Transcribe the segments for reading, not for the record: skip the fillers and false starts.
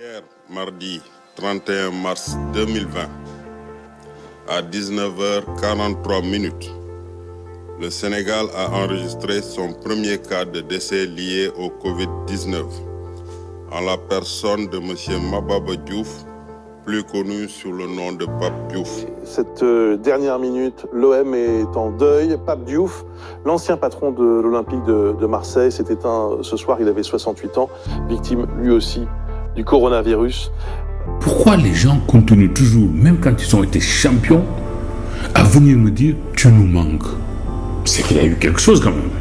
Hier, mardi 31 mars 2020, à 19h43, le Sénégal a enregistré son premier cas de décès lié au Covid-19, en la personne de M. Mababa Diouf, plus connu sous le nom de Pape Diouf. Cette dernière minute, l'OM est en deuil. Pape Diouf, l'ancien patron de l'Olympique de Marseille, s'est éteint ce soir, il avait 68 ans, victime lui aussi du coronavirus. Pourquoi les gens continuent toujours, même quand ils ont été champions, à venir me dire « tu nous manques ». C'est qu'il y a eu quelque chose quand même.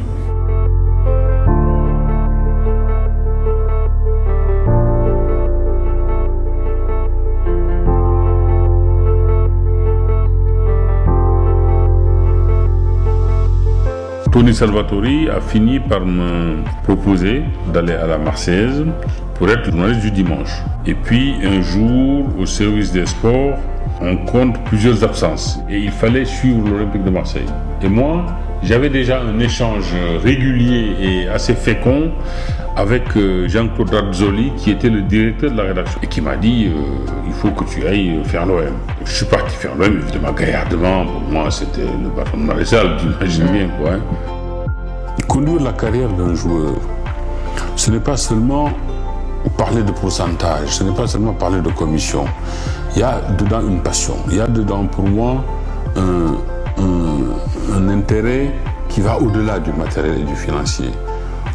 Tony Salvatori a fini par me proposer d'aller à la Marseillaise pour être journaliste du dimanche. Et puis un jour, au service des sports, on compte plusieurs absences et il fallait suivre l'Olympique de Marseille. Et moi, j'avais déjà un échange régulier et assez fécond avec Jean-Claude Razzoli, qui était le directeur de la rédaction, et qui m'a dit il faut que tu ailles faire l'OM. Je suis parti faire l'OM, évidemment, gaillardement. Pour moi, c'était le bâton de maréchal, tu imagines bien, quoi. Conduire la carrière d'un joueur, ce n'est pas seulement parler de pourcentage, ce n'est pas seulement parler de commission. Il y a dedans une passion, il y a dedans, pour moi, un intérêt qui va au-delà du matériel et du financier.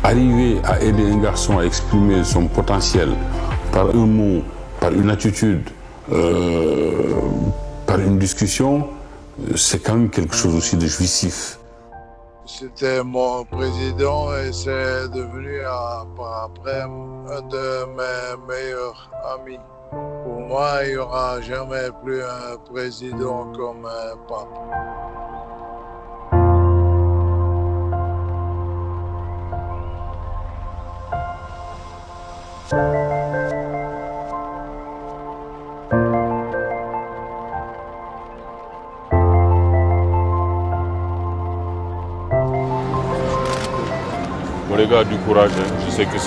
Arriver à aider un garçon à exprimer son potentiel par un mot, par une attitude, par une discussion, c'est quand même quelque chose aussi de jouissif. C'était mon président et c'est devenu après un de mes meilleurs amis. Pour moi, il n'y aura jamais plus un président comme un Pape. Bon les gars, du courage, hein. Je sais que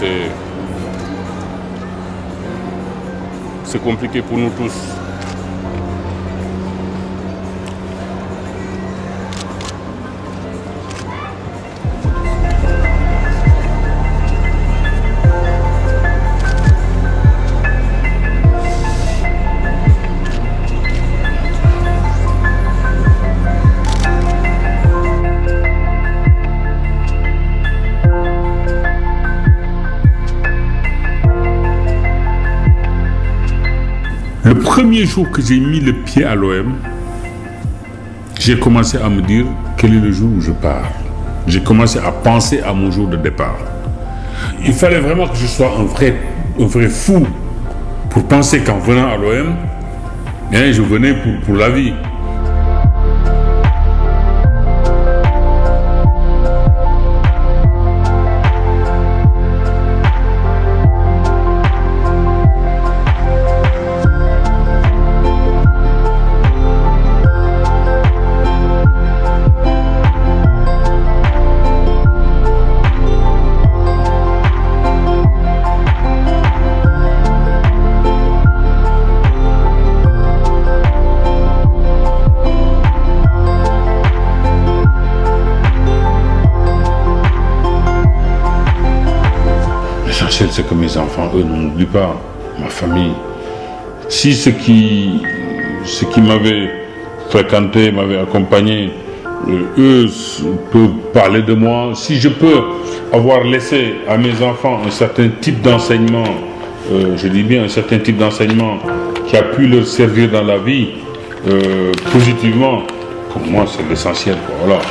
c'est compliqué pour nous tous. Le premier jour que j'ai mis le pied à l'OM, j'ai commencé à me dire quel est le jour où je pars. J'ai commencé à penser à mon jour de départ. Il fallait vraiment que je sois un vrai fou pour penser qu'en venant à l'OM, je venais pour la vie. C'est que mes enfants, eux, n'oublient pas ma famille. Si ceux qui m'avaient fréquenté, m'avaient accompagné, eux peuvent parler de moi, si je peux avoir laissé à mes enfants un certain type d'enseignement, je dis bien un certain type d'enseignement qui a pu leur servir dans la vie positivement, pour moi c'est l'essentiel. Voilà.